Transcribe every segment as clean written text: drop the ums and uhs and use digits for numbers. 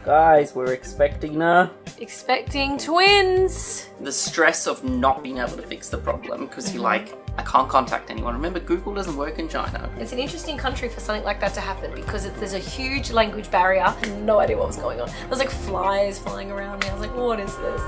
Guys, we're expecting twins. the stress of not being able to fix the problem because you're like, I can't contact anyone. Remember, Google doesn't work in China. It's an interesting country for something like that to happen because there's a huge language barrier. No idea what was going on. There's like flies flying around me. I was like, what is this?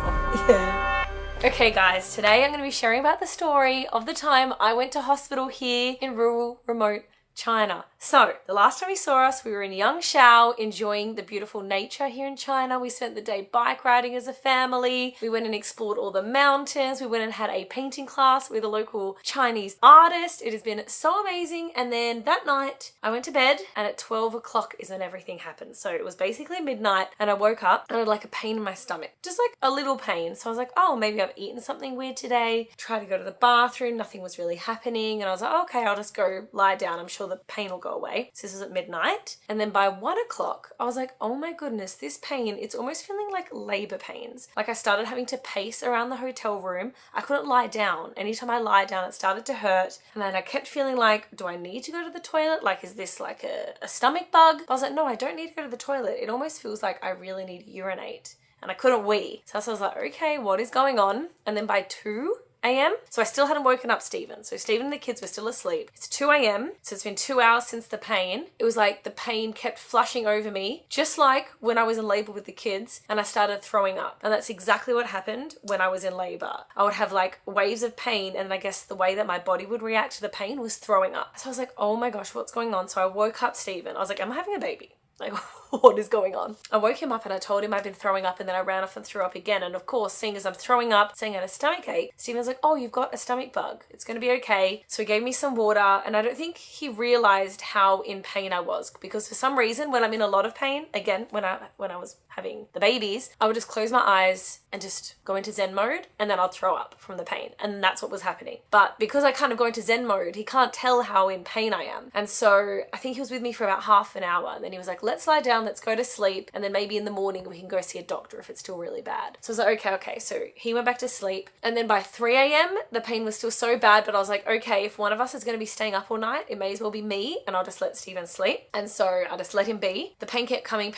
Yeah. Okay guys, today I'm going to be sharing about the story of the time I went to hospital here in rural, remote China. So, the last time you saw us, we were in Yangshan enjoying the beautiful nature here in China. We spent the day bike riding as a family. We went and explored all the mountains. We went and had a painting class with a local Chinese artist. It has been so amazing. And then that night, I went to bed and at 12 o'clock is when everything happened. So it was basically midnight and I woke up and I had like a pain in my stomach. Just like a little pain. So I was like, oh, maybe I've eaten something weird today. Tried to go to the bathroom. Nothing was really happening. And I was like, okay, I'll just go lie down. I'm sure the pain will go away. So this was at midnight. And then by 1 o'clock, I was like, oh my goodness, this pain, it's almost feeling like labor pains. Like I started having to pace around the hotel room. I couldn't lie down. Anytime I lie down, it started to hurt. And then I kept feeling like, do I need to go to the toilet? Like, is this like a stomach bug? I was like, no, I don't need to go to the toilet. It almost feels like I really need to urinate. And I couldn't wee. So I was like, okay, what is going on? And then by 2 a.m. So I still hadn't woken up Stephen. So Stephen and the kids were still asleep. It's 2 a.m. So it's been 2 hours since the pain. It was like the pain kept flushing over me, just like when I was in labor with the kids and I started throwing up. And that's exactly what happened when I was in labor. I would have like waves of pain and I guess the way that my body would react to the pain was throwing up. So I was like, oh my gosh, what's going on? So I woke up Stephen. I was like, am I having a baby? Like, what is going on? I woke him up and I told him I'd been throwing up and then I ran off and threw up again. And of course, seeing as I'm throwing up, saying I had a stomach ache, Stephen's like, oh, you've got a stomach bug. It's going to be okay. So he gave me some water and I don't think he realized how in pain I was because for some reason, when I'm in a lot of pain, again, when I was having the babies, I would just close my eyes and just go into Zen mode and then I'll throw up from the pain. And that's what was happening. But because I kind of go into Zen mode, he can't tell how in pain I am. And so I think he was with me for about half an hour and then he was like, let's lie down, let's go to sleep. And then maybe in the morning we can go see a doctor if it's still really bad. So I was like, okay. So he went back to sleep. And then by 3 a.m., the pain was still so bad, but I was like, okay, if one of us is going to be staying up all night, it may as well be me and I'll just let Stephen sleep. And so I just let him be. The pain kept coming.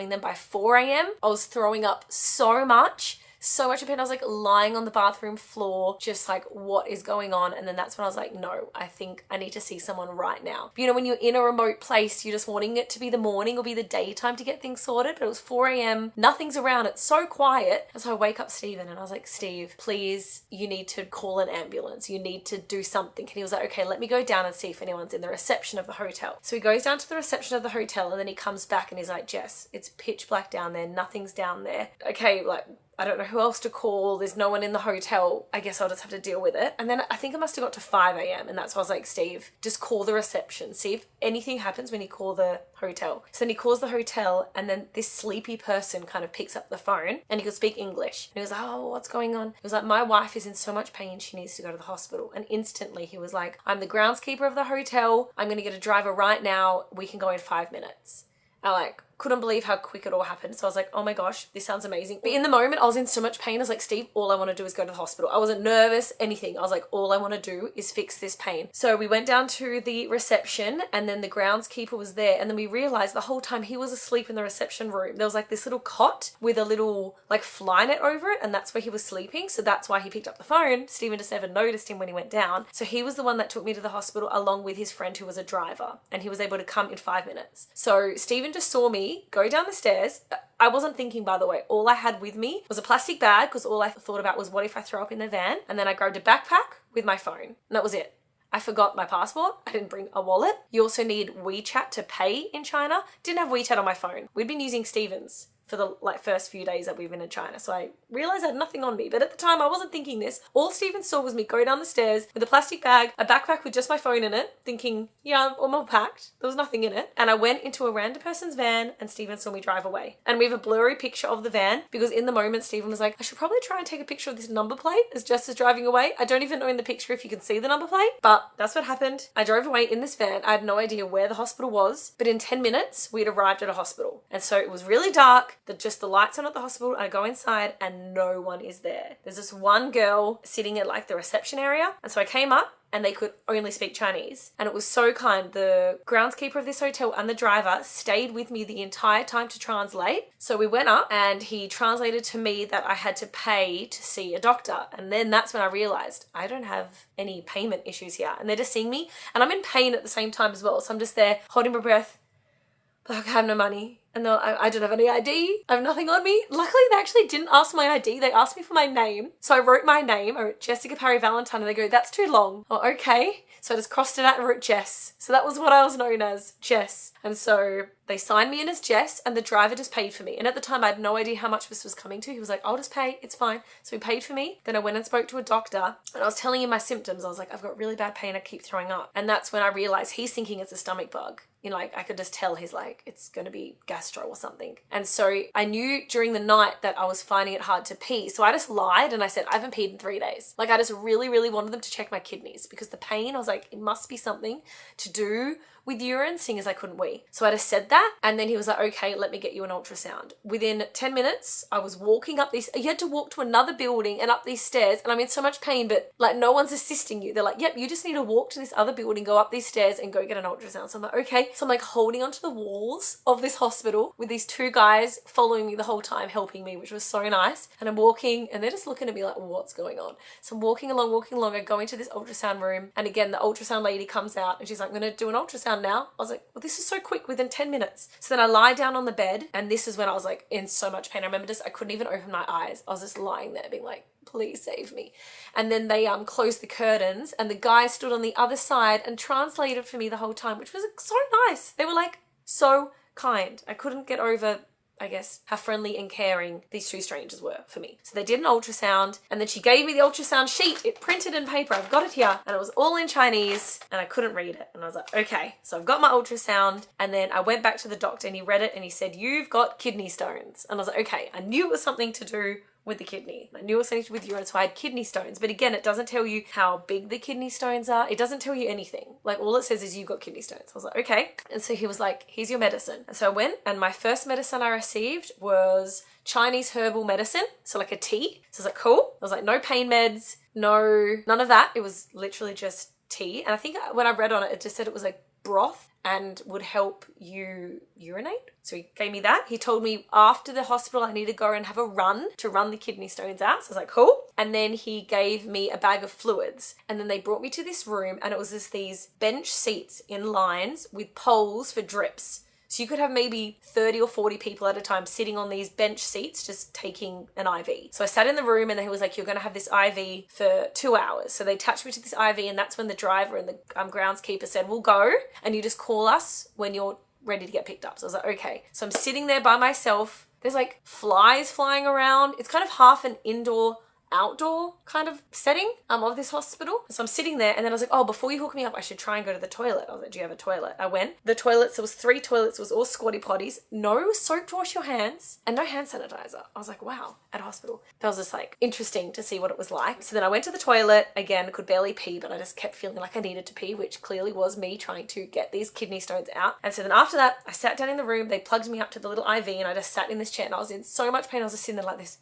Then by 4 a.m., I was throwing up so much pain. I was like lying on the bathroom floor, just like, what is going on? And then that's when I was like, no, I think I need to see someone right now. But, you know, when you're in a remote place, you're just wanting it to be the morning or be the daytime to get things sorted. But it was 4 a.m. Nothing's around. It's so quiet. And so I wake up Stephen and I was like, Steve, please, you need to call an ambulance. You need to do something. And he was like, okay, let me go down and see if anyone's in the reception of the hotel. So he goes down to the reception of the hotel and then he comes back and he's like, Jess, it's pitch black down there. Nothing's down there. Okay, like, I don't know who else to call. There's no one in the hotel. I guess I'll just have to deal with it. And then I think I must have got to 5 a.m. And that's why I was like, Steve, just call the reception. See if anything happens when you call the hotel. So then he calls the hotel and then this sleepy person kind of picks up the phone and he could speak English. And he was like, oh, what's going on? He was like, my wife is in so much pain. She needs to go to the hospital. And instantly he was like, I'm the groundskeeper of the hotel. I'm going to get a driver right now. We can go in 5 minutes. I like couldn't believe how quick it all happened. So I was like, oh my gosh, this sounds amazing. But in the moment, I was in so much pain. I was like, Steve, all I want to do is go to the hospital. I wasn't nervous, anything. I was like, all I want to do is fix this pain. So we went down to the reception and then the groundskeeper was there. And then we realized the whole time he was asleep in the reception room. There was like this little cot with a little like fly net over it. And that's where he was sleeping. So that's why he picked up the phone. Stephen just never noticed him when he went down. So he was the one that took me to the hospital along with his friend who was a driver. And he was able to come in 5 minutes. So Stephen just saw me go down the stairs. I wasn't thinking, by the way. All I had with me was a plastic bag because all I thought about was what if I throw up in the van? And then I grabbed a backpack with my phone. And that was it. I forgot my passport. I didn't bring a wallet. You also need WeChat to pay in China. Didn't have WeChat on my phone. We'd been using Stephen's for the like first few days that we've been in China. So I realized I had nothing on me. But at the time I wasn't thinking this. All Stephen saw was me go down the stairs with a plastic bag, a backpack with just my phone in it, thinking, yeah, I'm all packed. There was nothing in it. And I went into a random person's van and Stephen saw me drive away. And we have a blurry picture of the van because in the moment Stephen was like, I should probably try and take a picture of this number plate as just as driving away. I don't even know in the picture if you can see the number plate, but that's what happened. I drove away in this van. I had no idea where the hospital was, but in 10 minutes we'd arrived at a hospital. And so it was really dark. just the lights on at the hospital. I go inside and no one is there. There's this one girl sitting at like the reception area. And so I came up and they could only speak Chinese. And it was so kind. The groundskeeper of this hotel and the driver stayed with me the entire time to translate. So we went up and he translated to me that I had to pay to see a doctor. And then that's when I realized I don't have any payment issues here. And they're just seeing me and I'm in pain at the same time as well. So I'm just there holding my breath. Like, I have no money. And I don't have any ID. I have nothing on me. Luckily, they actually didn't ask my ID. They asked me for my name. So I wrote my name. I wrote Jessica Parry Valentine. And they go, that's too long. Oh, okay. So I just crossed it out and wrote Jess. So that was what I was known as, Jess. And so they signed me in as Jess and the driver just paid for me. And at the time, I had no idea how much this was coming to. He was like, I'll just pay. It's fine. So he paid for me. Then I went and spoke to a doctor and I was telling him my symptoms. I was like, I've got really bad pain. I keep throwing up. And that's when I realized he's thinking it's a stomach bug. You know, like I could just tell he's like, it's going to be gastro or something. And so I knew during the night that I was finding it hard to pee. So I just lied and I said, I haven't peed in 3 days. Like I just really, really wanted them to check my kidneys because the pain, I was like, it must be something to do with urine, seeing as I couldn't wee. So I just said that. And then he was like, okay, let me get you an ultrasound. Within 10 minutes, I was walking up these, you had to walk to another building and up these stairs. And I'm in so much pain, but like no one's assisting you. They're like, yep, you just need to walk to this other building, go up these stairs and go get an ultrasound. So I'm like, okay. So I'm like holding onto the walls of this hospital with these two guys following me the whole time, helping me, which was so nice. And I'm walking and they're just looking at me like, what's going on? So I'm walking along. I go into this ultrasound room. And again, the ultrasound lady comes out and she's like, I'm going to do an ultrasound now. I was like, well, this is so quick within 10 minutes. So then I lie down on the bed and this is when I was like in so much pain. I remember I couldn't even open my eyes. I was just lying there being like, please save me. And then they closed the curtains and the guy stood on the other side and translated for me the whole time, which was so nice. They were like so kind. I couldn't get over, I guess, how friendly and caring these two strangers were for me. So they did an ultrasound and then she gave me the ultrasound sheet. It printed in paper. I've got it here and it was all in Chinese and I couldn't read it. And I was like, okay. So I've got my ultrasound and then I went back to the doctor and he read it and he said, you've got kidney stones. And I was like, okay. I knew it was something to do with the kidney. I knew it was something to do with urine, so I had kidney stones. But again, it doesn't tell you how big the kidney stones are. It doesn't tell you anything. Like all it says is you've got kidney stones. I was like, okay. And so he was like, here's your medicine. And so I went and my first medicine I received was Chinese herbal medicine. So like a tea. So I was like, cool. I was like, no pain meds, none of that. It was literally just tea. And I think when I read on it, it just said it was like broth and would help you urinate. So he gave me that. He told me after the hospital I need to go and have a run to run the kidney stones out. So I was like, cool. And then he gave me a bag of fluids. And then they brought me to this room and it was just these bench seats in lines with poles for drips. So you could have maybe 30 or 40 people at a time sitting on these bench seats just taking an IV. So I sat in the room and then he was like, you're going to have this IV for 2 hours. So they attached me to this IV and that's when the driver and the groundskeeper said, we'll go and you just call us when you're ready to get picked up. So I was like, okay. So I'm sitting there by myself. There's like flies flying around. It's kind of half an indoor outdoor kind of setting of this hospital. So I'm sitting there and then I was like, oh, before you hook me up, I should try and go to the toilet. I was like, do you have a toilet? I went. The toilets, there was 3 toilets, it was all squatty potties, no soap to wash your hands and no hand sanitizer. I was like, wow, at a hospital. That was just like interesting to see what it was like. So then I went to the toilet, again, could barely pee, but I just kept feeling like I needed to pee, which clearly was me trying to get these kidney stones out. And so then after that, I sat down in the room, they plugged me up to the little IV and I just sat in this chair and I was in so much pain. I was just sitting there like this,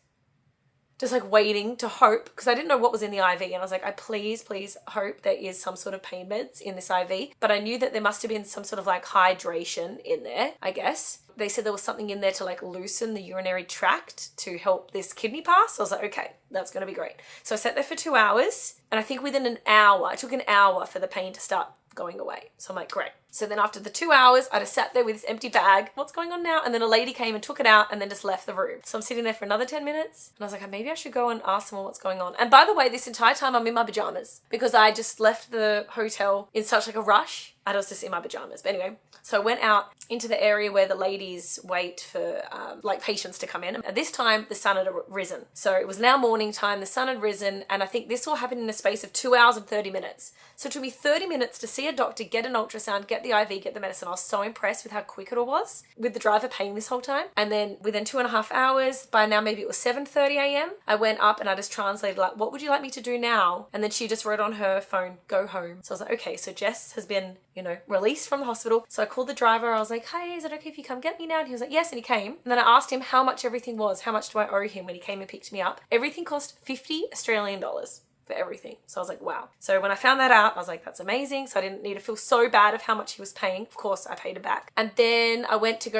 just like waiting to hope, because I didn't know what was in the IV. And I was like, I please hope there is some sort of pain meds in this IV. But I knew that there must have been some sort of like hydration in there, I guess. They said there was something in there to like loosen the urinary tract to help this kidney pass. So I was like, okay, that's going to be great. So I sat there for 2 hours. And I think within an hour, it took an hour for the pain to start going away. So I'm like, great. So then after the 2 hours, I just sat there with this empty bag. What's going on now? And then a lady came and took it out and then just left the room. So I'm sitting there for another 10 minutes. And I was like, maybe I should go and ask someone what's going on. And by the way, this entire time I'm in my pajamas because I just left the hotel in such like a rush. I was just in my pajamas. But anyway, so I went out into the area where the ladies wait for like patients to come in. And this time the sun had risen. So it was now morning time. The sun had risen. And I think this all happened in a space of 2 hours and 30 minutes. So it took me 30 minutes to see a doctor, get an ultrasound, get the IV, get the medicine. I was so impressed with how quick it all was with the driver paying this whole time. And then within 2.5 hours, by now maybe it was 7:30 a.m. I went up and I just translated like, what would you like me to do now? And then she just wrote on her phone, go home. So I was like, okay, so Jess has been you know, released from the hospital. So I called the driver. I was like, hey, is it okay if you come get me now? And he was like, yes. And he came. And then I asked him how much everything was. How much do I owe him when he came and picked me up? Everything cost 50 Australian dollars. For everything. So I was like, wow. So when I found that out, I was like, that's amazing. So I didn't need to feel so bad of how much he was paying. Of course, I paid him back. And then I went to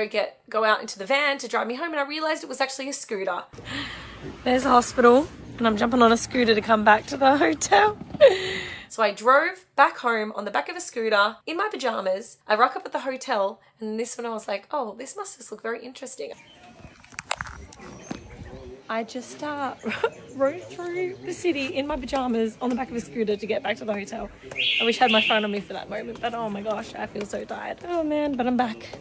go out into the van to drive me home, and I realized it was actually a scooter. There's the hospital, and I'm jumping on a scooter to come back to the hotel. So I drove back home on the back of a scooter in my pajamas. I rock up at the hotel, and this one I was like, oh, this must just look very interesting. I just rode through the city in my pajamas on the back of a scooter to get back to the hotel. I wish I had my phone on me for that moment, but oh my gosh, I feel so tired. Oh man, but I'm back.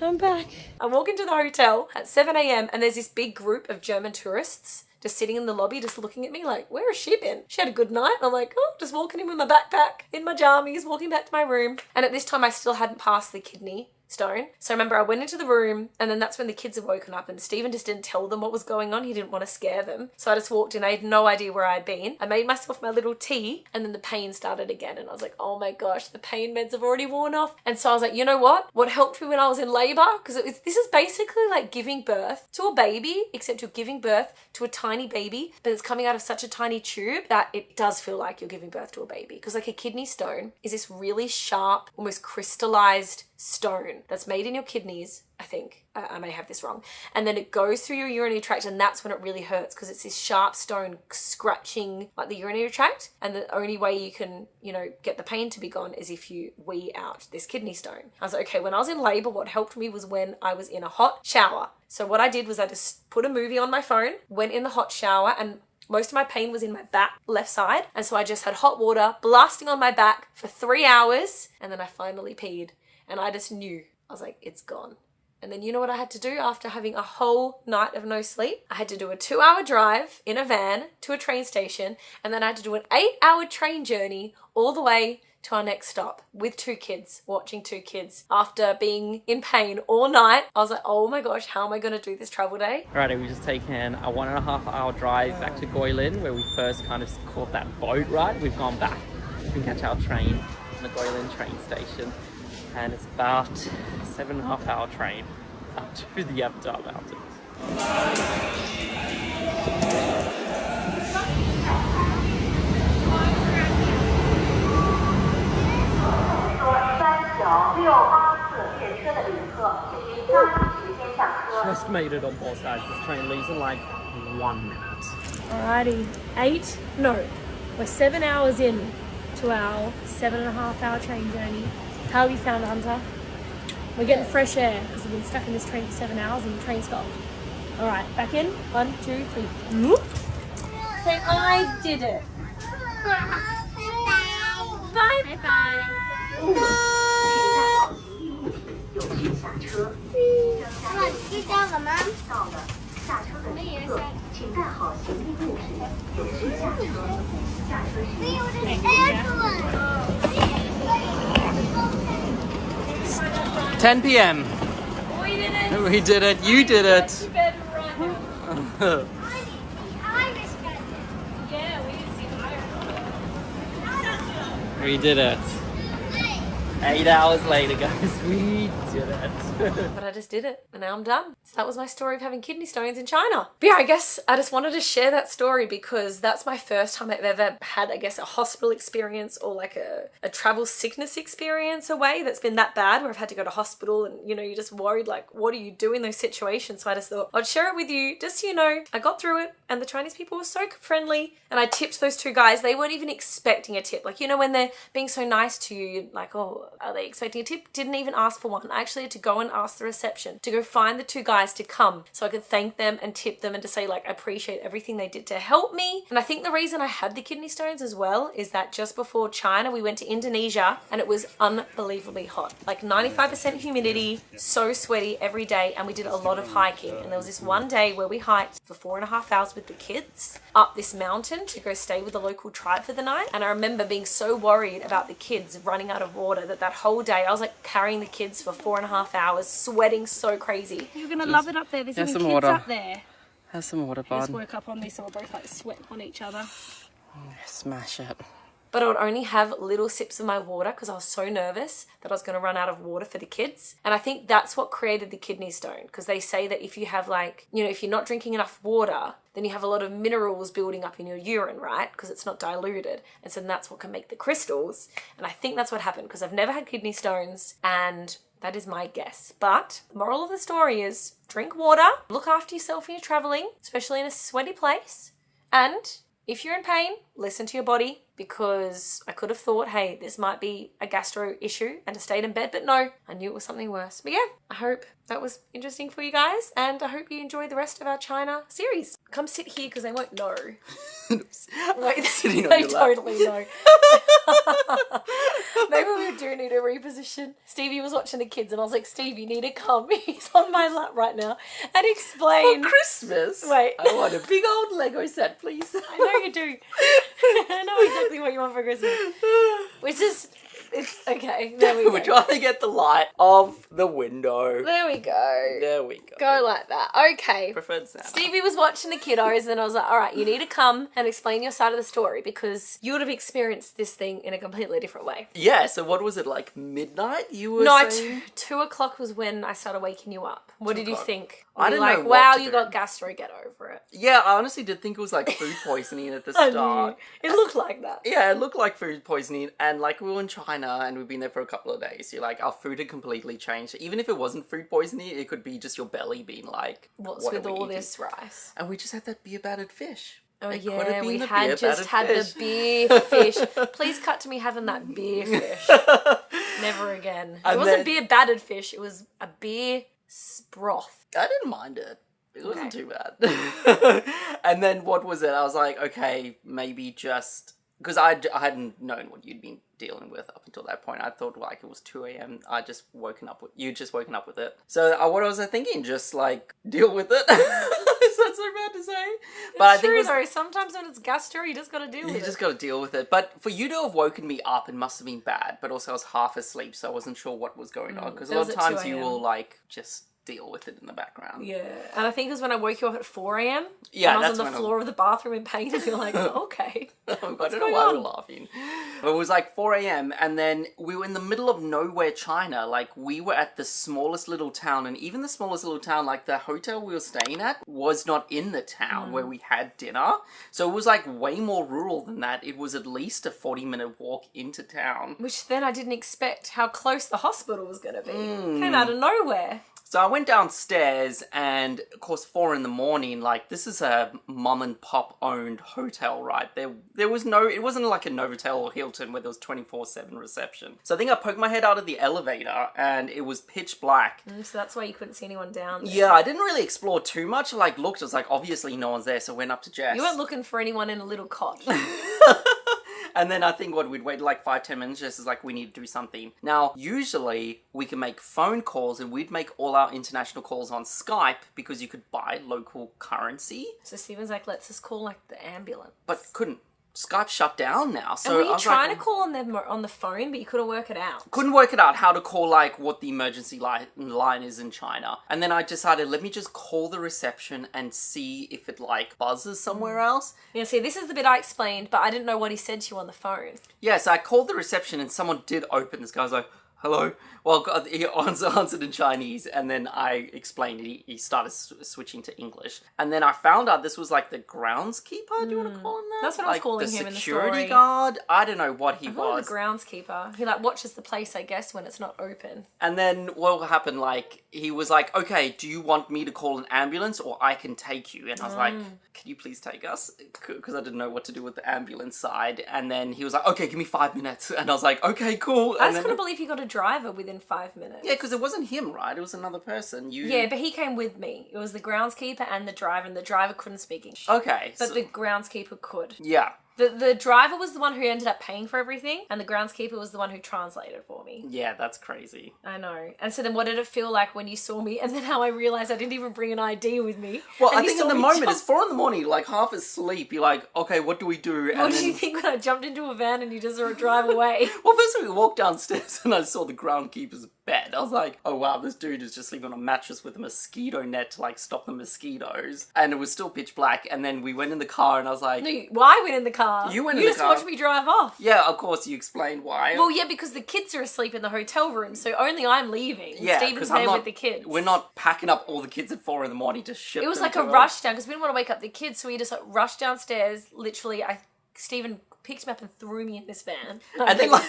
I'm back. I walk into the hotel at 7 a.m. and there's this big group of German tourists just sitting in the lobby, just looking at me like, where has she been? She had a good night. I'm like, oh, just walking in with my backpack, in my jammies, walking back to my room. And at this time, I still hadn't passed the kidney stone. So I remember I went into the room, and then that's when the kids had woken up, and Stephen just didn't tell them what was going on. He didn't want to scare them. So I just walked in. I had no idea where I'd been. I made myself my little tea, and then the pain started again. And I was like, oh my gosh, the pain meds have already worn off. And so I was like, you know what? What helped me when I was in labor? Because this is basically like giving birth to a baby, except you're giving birth to a tiny baby, but it's coming out of such a tiny tube that it does feel like you're giving birth to a baby. Because like a kidney stone is this really sharp, almost crystallized stone that's made in your kidneys, I think. I may have this wrong. And then it goes through your urinary tract, and that's when it really hurts, because it's this sharp stone scratching like the urinary tract. And the only way you can, you know, get the pain to be gone is if you wee out this kidney stone. I was like, okay, when I was in labor, what helped me was when I was in a hot shower. So what I did was I just put a movie on my phone, went in the hot shower, and most of my pain was in my back, left side. And so I just had hot water blasting on my back for 3 hours, and then I finally peed. And I just knew. I was like, it's gone. And then you know what I had to do after having a whole night of no sleep? I had to do a 2-hour drive in a van to a train station, and then I had to do an 8-hour train journey all the way to our next stop with 2 kids, watching 2 kids. After being in pain all night, I was like, oh my gosh, how am I going to do this travel day? Alrighty, we've just taken a 1.5-hour drive back to Goylin, where we first kind of caught that boat ride. We've gone back. We can catch our train from the Goylin train station. And it's about 7.5-hour train up to the Avatar Mountains. Just made it on board, guys. This train leaves in like 1 minute. Alrighty, we're 7 hours in to our 7.5-hour train journey. How have you found it, Hunter? We're getting fresh air because we've been stuck in this train for 7 hours and the train stopped. All right, back in. 1, 2, 3. Whoop. Say, I did it. Bye. Bye. Bye. 知道了吗？到了，下车的旅客，请带好行李物品，有序下车。下车时。10 p.m. We did it. We did it. You did it. We did it. 8 hours later, guys. We did it. But I just did it, and now I'm done. So that was my story of having kidney stones in China. But yeah, I guess I just wanted to share that story because that's my first time I've ever had, I guess, a hospital experience or like a travel sickness experience away that's been that bad where I've had to go to hospital and, you know, you're just worried, like, what do you do in those situations? So I just thought I'd share it with you just so you know I got through it, and the Chinese people were so friendly, and I tipped those 2 guys. They weren't even expecting a tip. Like, you know, when they're being so nice to you, you're like, oh, are they expecting a tip? Didn't even ask for one. I actually had to go and ask the reception to go find the 2 guys to come so I could thank them and tip them and to say, like, I appreciate everything they did to help me. And I think the reason I had the kidney stones as well is that just before China, we went to Indonesia and it was unbelievably hot. Like 95% humidity, so sweaty every day, and we did a lot of hiking. And there was this one day where we hiked for 4.5 hours with the kids up this mountain to go stay with the local tribe for the night. And I remember being so worried about the kids running out of water that whole day I was like carrying the kids for 4.5 hours, sweating so crazy. You're gonna love it up there. There's even kids up there. Have some water, bud. Let's work up on this so we're both like sweat on each other. Smash it. but I would only have little sips of my water because I was so nervous that I was going to run out of water for the kids. And I think that's what created the kidney stone, because they say that if you have like, you know, if you're not drinking enough water, then you have a lot of minerals building up in your urine, right? Because it's not diluted. And so that's what can make the crystals. And I think that's what happened, because I've never had kidney stones, and that is my guess. But the moral of the story is drink water, look after yourself when you're traveling, especially in a sweaty place. And if you're in pain, listen to your body, because I could have thought, hey, this might be a gastro issue and I stayed in bed, but no, I knew it was something worse. But yeah, I hope that was interesting for you guys, and I hope you enjoy the rest of our China series. Come sit here because they won't know. Wait, Sitting on they your lap. totally know. Maybe we do need a reposition. Stevie was watching the kids and I was like, Steve, you need to come. He's on my lap right now and explain. For Christmas, Wait. I want a big old Lego set, please. I know you do. I know exactly what you want for Christmas. Which is, it's okay. There we go. We're trying to get the light off the window. There we go. There we go. Go like that. Okay. Preferred sound. Stevie was watching the kiddos and I was like, all right, you need to come and explain your side of the story, because you would have experienced this thing in a completely different way. Yeah, so what was it, like midnight you were No, saying? 2 o'clock was when I started waking you up. What 2 did you o'clock. think? I Were you didn't like, know what wow, to you do. got gastro, get over it. Yeah, I honestly did think it was like food poisoning at the I start. knew. It looked like that. Yeah, it looked like food poisoning, and like we were in China and we've been there for a couple of days. You're like, our food had completely changed. Even if it wasn't food poisoning, it could be just your belly being like, What's what with are we all eating? this rice? And we just had that beer battered fish. Oh It could have yeah, been we the had beer just had battered the beer fish. Please cut to me having that beer fish. Never again. It And wasn't then- beer battered fish, it was a beer broth. I didn't mind it. It wasn't Okay. too bad. And then what was it? I was like, okay, maybe just... Because I hadn't known what you'd been dealing with up until that point. I thought like it was 2 a.m. I just woken up with... You'd just woken up with it. So what was I thinking? Just like, deal with it? Is that so bad to say? But I It's think true it was, though, sometimes when it's gastro, you just gotta deal you with just it. got to deal with it. But for you to have woken me up, it must have been bad. But also I was half asleep, so I wasn't sure what was going on. Because a that lot was of at 2 times you a.m. will like just deal with it in the background. Yeah, and I think it was when I woke you up at 4 a.m. Yeah, and I was that's on when the I- floor of the bathroom in pain, and you're like, oh, okay. I don't know going why on? we're laughing. But it was like 4 a.m. and then we were in the middle of nowhere, China. Like we were at the smallest little town, and even the smallest little town, like the hotel we were staying at, was not in the town where we had dinner. So it was like way more rural than that. It was at least a 40-minute walk into town. Which then I didn't expect how close the hospital was going to be. Mm. Came out of nowhere. So I went downstairs, and of course 4 in the morning, like this is a mom and pop owned hotel, right? There was no, it wasn't like a Novotel or Hilton where there was 24/7 reception. So I think I poked my head out of the elevator and it was pitch black. So that's why you couldn't see anyone down there. Yeah, I didn't really explore too much. I like looked, I was like, obviously no one's there, so I went up to Jess. You weren't looking for anyone in a little cot. And then I think we'd wait like 5-10 minutes. Jess is like, we need to do something. Now, usually we can make phone calls, and we'd make all our international calls on Skype because you could buy local currency, So Steven's like, let's just call like the ambulance. but couldn't. Skype shut down now. So And were I you was trying like, to call on them on the phone, but you couldn't work it out? couldn't work it out how to call like what the emergency line is in China. And then I decided, let me just call the reception and see if it like buzzes somewhere else. Yeah, see, this is the bit I explained, but I didn't know what he said to you on the phone. Yeah, so I called the reception and someone did open. This guy was like, hello? Well, he answered in Chinese, and then I explained it. He started switching to English. And then I found out this was like the groundskeeper, do you want to call him that? That's what I was like calling the him in the security story. guard? I don't know what he Oh, was. the groundskeeper. He like watches the place, I guess, when it's not open. And then what happened, like, he was like, okay, do you want me to call an ambulance or I can take you? And I was like, can you please take us? Because I didn't know what to do with the ambulance side. And then he was like, okay, give me 5 minutes. And I was like, okay, cool. I And just then, couldn't believe he got a driver within 5 minutes. yeah, because it wasn't him, right? It was another person. Yeah, but he came with me. It was the groundskeeper and the driver couldn't speak English. Okay. But so- the groundskeeper could. yeah. The driver was the one who ended up paying for everything, and the groundskeeper was the one who translated for me. Yeah, that's crazy. I know. And so then what did it feel like when you saw me? And then how I realised I didn't even bring an ID with me. Well, and I you think in saw the me moment, jump- it's 4 in the morning, like half asleep. You're like, okay, what do we do? And What then... did you think when I jumped into a van and you just saw it drive away? Well, first we walked downstairs and I saw the groundkeeper's bed. I was like, oh wow, this dude is just sleeping on a mattress with a mosquito net to like stop the mosquitoes. And it was still pitch black. And then we went in the car and I was like, No, well, I went in the car car. You went in the just car. watched me drive off. Yeah, of course, you explained why. Well, yeah, because the kids are asleep in the hotel room, so only I'm leaving. Yeah, Stephen's 'cause I'm there not- with the kids. We're not packing up all the kids at 4 a.m. to ship It was them like to a rush down because we didn't want to wake up the kids, so we just like rushed downstairs. Literally, Stephen picked me up and threw me in this van. And then, like,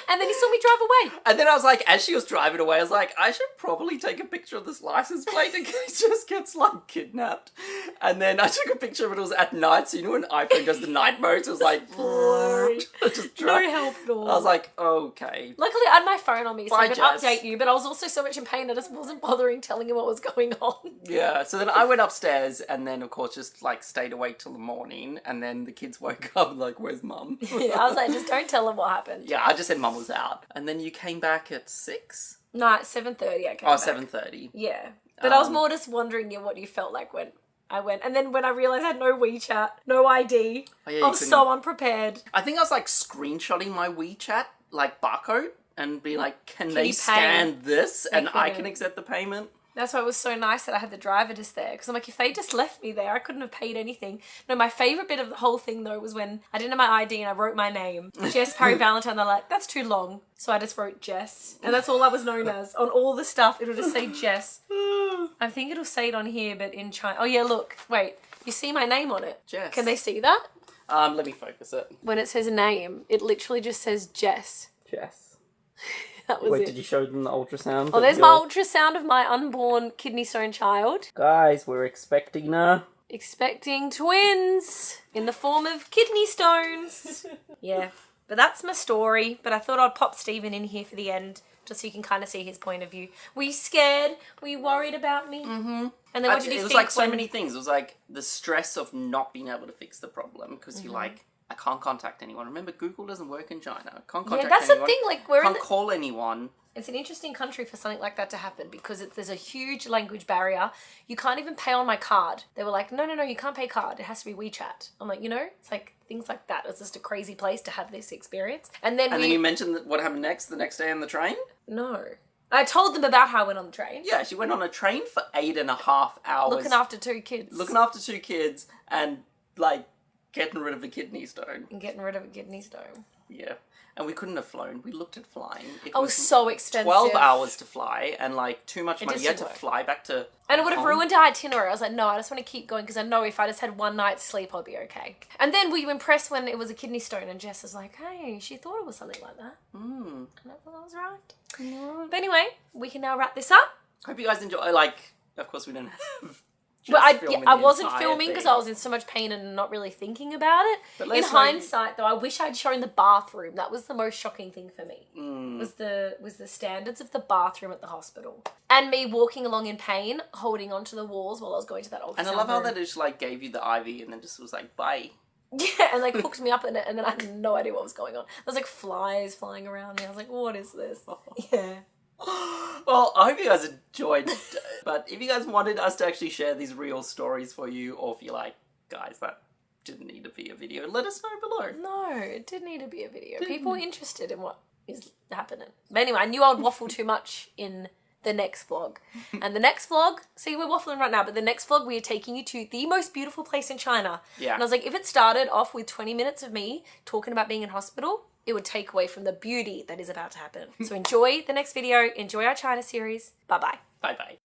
and then he saw me drive away. and then I was like, as she was driving away, I was like, I should probably take a picture of this license plate in case she just gets, like, kidnapped. And then I took a picture of it. It was at night, so you know when iPhone does the night mode, so it was like, just No help at all. I was like, okay. Luckily, I had my phone on me, so Bye, I could Jess. update you, but I was also so much in pain, I just wasn't bothering telling him what was going on. Yeah, so then I went upstairs and then, of course, just, like, stayed awake till the morning. And then the kids woke up and, like, where's mum? Yeah, I was like, just don't tell him what happened. Yeah, I just said mum was out. And then you came back at 6? No, at 7:30 I came Oh, back. 7:30. Yeah. But I was more just wondering what you felt like when I went. And then when I realised I had no WeChat, no ID, Oh, yeah, you I was so unprepared. I think I was, like, screenshotting my WeChat, like, barcode and be like, can they you pay? scan this and I couldn't. can accept the payment? That's why it was so nice that I had the driver just there. Because I'm like, if they just left me there, I couldn't have paid anything. No, my favourite bit of the whole thing, though, was when I didn't have my ID and I wrote my name. Jess Parry Valentine. They're like, that's too long. So I just wrote Jess. And that's all I was known as. On all the stuff, it'll just say Jess. I think it'll say it on here, but in China. Oh, yeah, look. Wait. You see my name on it? Jess. Can they see that? Let me focus it. When it says name, it literally just says Jess. Jess. That was Wait, it. did you show them the ultrasound? Oh, there's my ultrasound of my unborn kidney stone child. Guys, we're expecting her. Expecting twins in the form of kidney stones. Yeah, but that's my story. But I thought I'd pop Stephen in here for the end, just so you can kind of see his point of view. Were you scared? Were you worried about me? Mm-hmm. And then what did you It think? was like so when- many things. It was like the stress of not being able to fix the problem because you're like, I can't contact anyone. Remember, Google doesn't work in China. I can't contact Yeah, that's anyone. the thing. Like we're in Can't the... call anyone. It's an interesting country for something like that to happen because there's a huge language barrier. You can't even pay on my card. They were like, no, you can't pay card. It has to be WeChat. I'm like, it's like things like that. It's just a crazy place to have this experience. And then And then you mentioned what happened the next day on the train? No. I told them about how I went on the train. Yeah, she went on a train for 8.5 hours. Looking after two kids. Looking after 2 kids and, like, getting rid of a kidney stone. And getting rid of a kidney stone. Yeah. And we couldn't have flown. We looked at flying. It was so expensive. 12 hours to fly and, like, too much money. just You had to didn't work. fly back to And it would have Hong Kong. ruined our itinerary. I was like, no, I just want to keep going because I know if I just had one night's sleep, I'd be okay. And then we were impressed when it was a kidney stone and Jess was like, hey, she thought it was something like that. And I thought that was right. But anyway, we can now wrap this up. Hope you guys enjoy. Like, of course, we didn't have. But filming I the wasn't entire filming because thing. I was in so much pain and not really thinking about it. But let In us know- hindsight, though, I wish I'd shown the bathroom. That was the most shocking thing for me. Was the standards of the bathroom at the hospital and me walking along in pain, holding onto the walls while I was going to that ultrasound And I love how room. that it just, like, gave you the IV and then just was like, bye. Yeah, and like hooked me up in it, and then I had no idea what was going on. There was like flies flying around me. I was like, what is this? Yeah. Well, I hope you guys enjoyed. But if you guys wanted us to actually share these real stories for you, or if you're like, guys, that didn't need to be a video, let us know below. No, it did need to be a video. People were interested in what is happening. But anyway, I knew I would waffle too much in the next vlog. And the next vlog, see, we're waffling right now, but the next vlog, we are taking you to the most beautiful place in China. Yeah. And I was like, if it started off with 20 minutes of me talking about being in hospital, it would take away from the beauty that is about to happen. So enjoy the next video. Enjoy our China series. Bye-bye. Bye-bye.